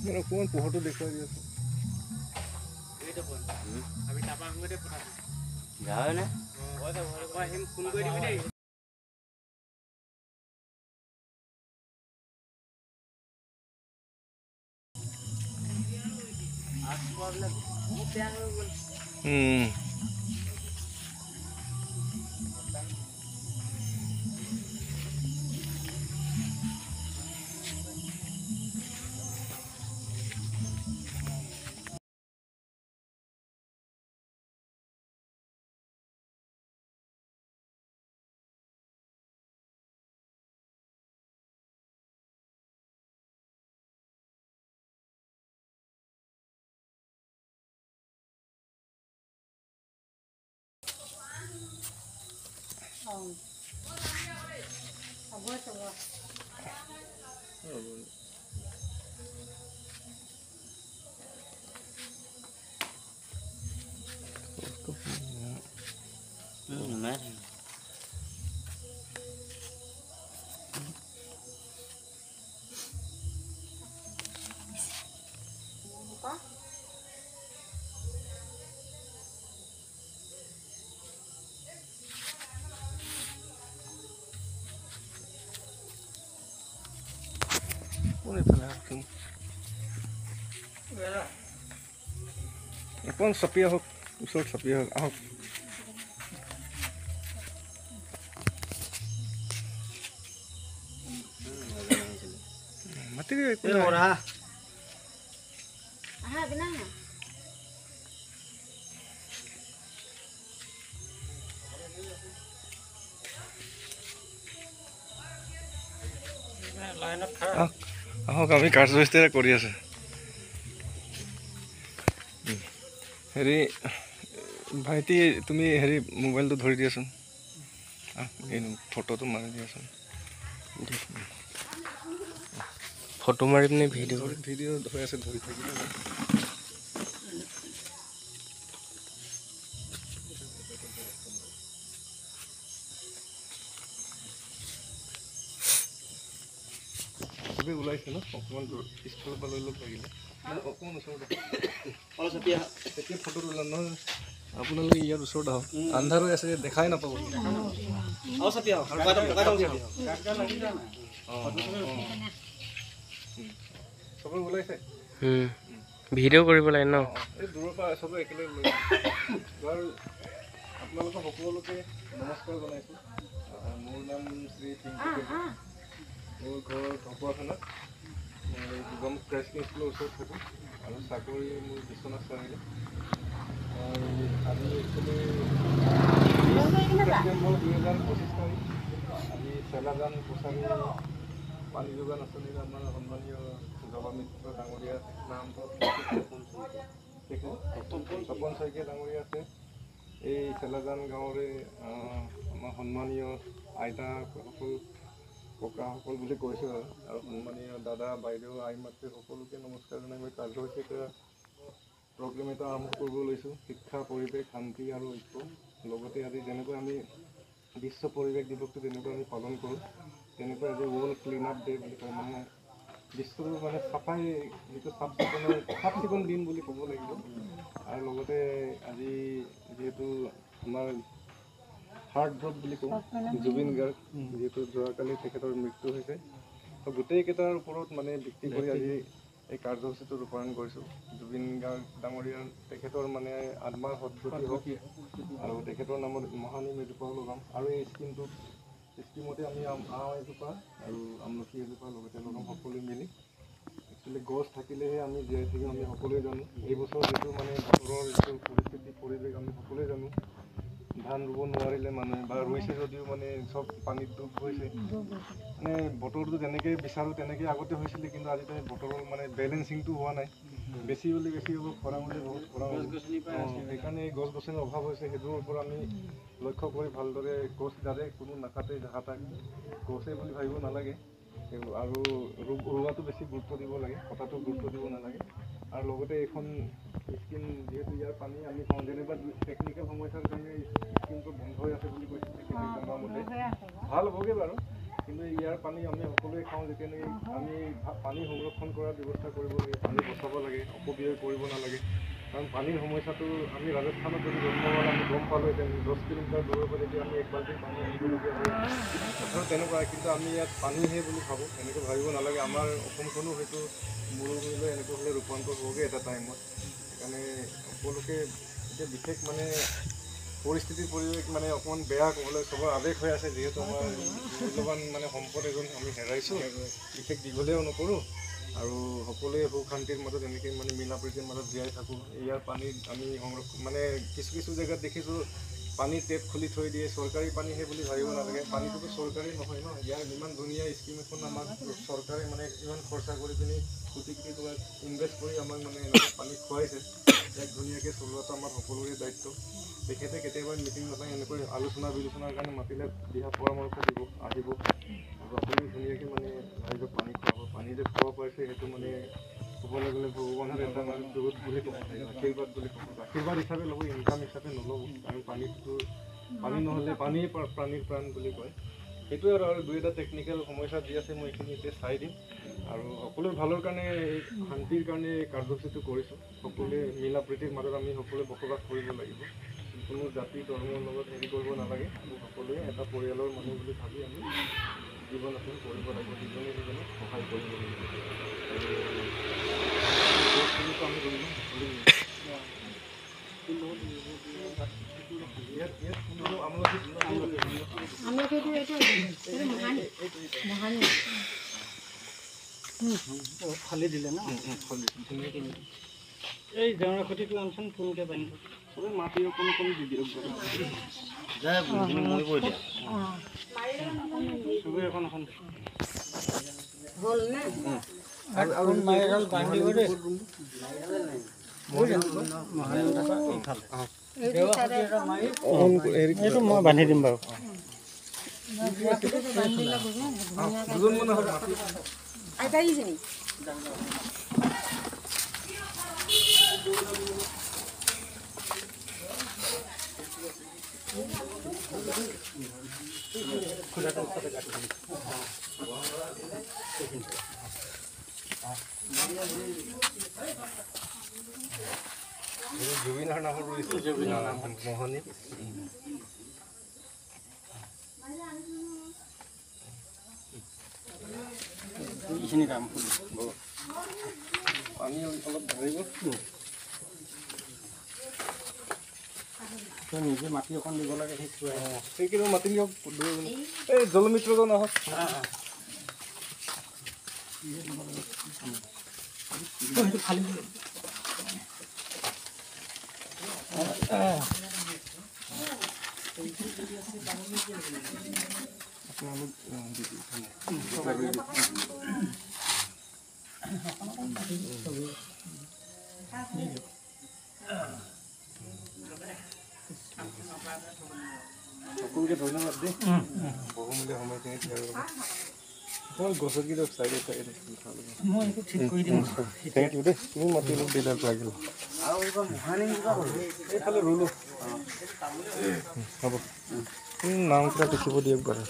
অকণমান পোহৰটো দেখুৱাই দি আছোঁ। যাওঁ নে ফোন কৰি দিবি দেই। কোন এইফালে আহকচোন, অকণ চাপি আহক, ওচৰত চাপি আহক, আহক। মাতি দিবি একো নাই। আহক, আমি কাৰ্যসূচীৰে কৰি আছে। হেৰি ভাইটি, তুমি হেৰি মোবাইলটো ধৰি দিয়াচোন, এই ফটোটো মাৰি দিয়াচোন। ফটো মাৰিম নে ভিডিঅ' ভিডিঅ' হৈ আছে, ধৰি থাকিব। চবেই ওলাইছে ন, অকণমান পিছফালৰ পৰা লৈ লওক লাগিলে, অকণমান ওচৰত এতিয়া ফটো ওলাম নহয়। আপোনালোকে ইয়াৰ ওচৰত আহক, আন্ধাৰ হৈ আছে, দেখাই নাপাব। চবেই ওলাইছে, ভিডিঅ' কৰিব লাগে ন। এই দূৰৰ পৰা চবেই একেলগে লৈ বাৰু। আপোনালোকক সকলোকে নমস্কাৰ জনাইছোঁ। মোৰ নাম শ্ৰী পিংকু কেজৰি। মোৰ ঘৰ ঢকুৱাখানাত। মই দুগম ক্ৰাইষ্ট স্কুলৰ ওচৰত থাকোঁ আৰু চাকৰি মোৰ বিশ্বনাথ চাৰিআলি। আৰু আজি একচুৱেলি 2025 তাৰিখ আজি চেলাজান কোচাৰী পানী যোগান আঁচনিৰ আমাৰ সন্মানীয় জলমিত্ৰ ডাঙৰীয়া নামটো তপন শইকীয়া ডাঙৰীয়া আছে। এই চেলাজান গাঁৱৰে আমাৰ সন্মানীয় আইতাসকল, ককাসকল বুলি কৈছোঁ আৰু সন্মানীয় দাদা, বাইদেউ, আই মাতৃ সকলোকে নমস্কাৰ জনাই মই কাৰ্যসূচী এটা প্ৰগ্ৰেম এটা আৰম্ভ কৰিব লৈছোঁ। শিক্ষা, পৰিৱেশ, শান্তি আৰু ঐক্য। লগতে আজি যেনেকৈ আমি বিশ্ব পৰিৱেশ দিৱসটো যেনেকৈ আমি পালন কৰোঁ, তেনেকৈ আজি ৱৰ্ল্ড ক্লিন আপ ডে বুলি কয়। মানে বিশ্বটো মানে চাফাই, যিটো চাফ চিকুণ দিন বুলি ক'ব লাগিব। আৰু লগতে আজি যিহেতু আমাৰ হাৰ্ট ড্ৰপ বুলি কওঁ, জুবিন গাৰ্গ, যিহেতু যোৱাকালি তেখেতৰ মৃত্যু হৈছে, তো গোটেইকেইটাৰ ওপৰত মানে ভিত্তি কৰি আজি এই কাৰ্যসূচীটো ৰূপায়ণ কৰিছোঁ। জুবিন গাৰ্গ ডাঙৰীয়া তেখেতৰ মানে আত্মাৰ সদ্গতি হওক আৰু তেখেতৰ নামত মহানিম এজোপাও লগাম। আৰু এই স্কিমতে আমি আম এজোপা আৰু আমলখি এজোপা লগতে লগাম সকলোৱে মিলি। একচুৱেলি গছ থাকিলেহে আমি জীয়াই থাকিম, আমি সকলোৱে জানো। এইবছৰ যিটো মানে বতৰৰ যিটো পৰিস্থিতি, পৰিৱেশ আমি সকলোৱে জানো। ধান ৰুব নোৱাৰিলে মানুহে, বা ৰুইছে যদিও মানে চব পানীত ডুব গৈছে। মানে বতৰটো যেনেকৈ বিচাৰোঁ তেনেকৈ আগতে হৈছিলে, কিন্তু আজিকালি বতৰৰ মানে বেলেঞ্চিংটো হোৱা নাই। বেছি হ'লে বেছি হ'ব, খৰাং হ'লে বহুত খৰাং হ'ব। সেইকাৰণে এই গছ গছনিৰ অভাৱ হৈছে। সেইটোৰ ওপৰত আমি লক্ষ্য কৰি ভালদৰে গছ যাতে কোনো নাকাটে, তাক গছে বুলি ভাবিব নালাগে। আৰু ৰোৱাটো বেছি গুৰুত্ব দিব লাগে, কটাটো গুৰুত্ব দিব নালাগে। আৰু লগতে এইখন স্কিম যিহেতু ইয়াৰ পানী আমি কওঁ, যেনিবা টেকনিকেল সমস্যাৰ কাৰণে স্কিমটো বন্ধ হৈ আছে বুলি কৈছে, তেখেতে জনোৱা মতে। ভাল হ'বগৈ বাৰু, কিন্তু ইয়াৰ পানী আমি সকলোৱে খাওঁ যেতিয়া নেকি আমি পানী সংৰক্ষণ কৰাৰ ব্যৱস্থা কৰিব লাগে, পানী বচাব লাগে, অপব্যয় কৰিব নালাগে। কাৰণ পানীৰ সমস্যাটো আমি ৰাজস্থানত যদি জন্ম হোৱা আমি গম পালোঁহেঁতেন 10 কিলোমিটাৰ দূৰৰ পৰা যদি আমি 1 বাল্টি পানী আনিবলগীয়া হয় কথাটো তেনেকুৱা। কিন্তু আমি ইয়াত পানীহে বুলি ভাবোঁ, এনেকৈ ভাবিব নালাগে। আমাৰ অসমখনো হয়তো মৰুভূমিলৈ এনেকৈ হ'লে ৰূপান্তৰ হ'বগৈ এটা টাইমত। সেইকাৰণে সকলোকে এতিয়া বিশেষ মানে পৰিস্থিতিৰ পৰিৱেশ মানে অকণমান বেয়া ক'বলৈ চবৰ আৱেগ হৈ আছে, যিহেতু আমাৰ মূল্যৱান মানে সম্পদ এজন আমি হেৰাইছোঁ। বিশেষ দীঘলীয়াও নকৰোঁ আৰু সকলোৱে সুখ শান্তিৰ মাজত এনেকৈ মানে মিলা প্ৰীতিৰ মাজত জীয়াই থাকোঁ। ইয়াৰ পানী আমি সংৰক্ষণ মানে কিছু জেগাত দেখিছোঁ পানীৰ টেপ খুলি থৈ দিয়ে, চৰকাৰী পানীহে বুলি ভাবিব নালাগে। পানীটোতো চৰকাৰী নহয় ন। ইয়াৰ ইমান ধুনীয়া স্কিম এখন আমাক চৰকাৰে মানে ইমান খৰচা কৰি পিনি কোটি কোটি টকা ইনভেষ্ট কৰি আমাক মানে এনেকৈ পানী খুৱাইছে। ইয়াক ধুনীয়াকৈ চলোৱাটো আমাৰ সকলোৰে দায়িত্ব। তেখেতে কেতিয়াবা মিটিং নাথাকে এনেকৈ আলোচনা বিলোচনাৰ কাৰণে মাতিলে দিহা পৰামৰ্শ দিব আহিব আৰু আপুনি ধুনীয়াকৈ মানে ৰাইজক পানী খুৱাব। পানী যে খুৱাব পাৰিছে সেইটো মানে ক'বলৈ গ'লে ভগৱানৰ এটা মানে বহুত বুলি ক'ব লাগে, আশীৰ্বাদ বুলি ক'ব। আশীৰ্বাদ হিচাপে ল'ব, ইনকাম হিচাপে নল'ব। কাৰণ পানীটো পানী নহ'লে পানীয়ে প্ৰাণীৰ প্ৰাণ বুলি কয়। সেইটোৱে আৰু 2-এটা টেকনিকেল সমস্যা যি আছে মই এইখিনি এতিয়া চাই দিম আৰু সকলোৰে ভালৰ কাৰণে শান্তিৰ কাৰণে এই কাৰ্যসূচীটো কৰিছোঁ। সকলোৱে মিলা প্ৰীতিৰ মাজত আমি সকলোৱে বসবাস কৰিব লাগিব। কোনো জাতি ধৰ্মৰ লগত হেৰি কৰিব নালাগে। আমি সকলোৱে এটা পৰিয়ালৰ মানুহ বুলি ভাবি আমি জীৱন যাপন কৰিব লাগিব, সিজনে সিজনক সহায় কৰিব লাগিব। আমি কৰিব খালি দিলে না এই জনৰ খেতিটো আনচোন কোনকৈ পানী চবে মাটি অকণ দি দিয়ক চবে এখন হ'ল নে আৰু মাইৰাল বান্ধিব দেই এইটো মই বান্ধি দিম বাৰু। জুবিনৰ নামত ৰুইছোঁ, জুবিনৰ নাম মোহনী। এইখিনি কাম পানী অলপ ধৰিব, নিজে মাটি অকণ দিব লাগে। সেইকেইটা মাতি দিয়ক। এই জলমিত্ৰজন আহক। খালি সকলোকে ধন্যবাদ দেই বহুমূলীয়া সময়খিনি দিয়াৰ বাবে। মই গছৰকেইটা চাইডে মই এইটো ঠিক কৰি দিম। থেংক ইউ দেই, তুমি মাতি অলপ দিলে লাগিল। এইফালে ৰুলো হ'ব। নামকেইটা লিখিব দিয়ক বাৰু।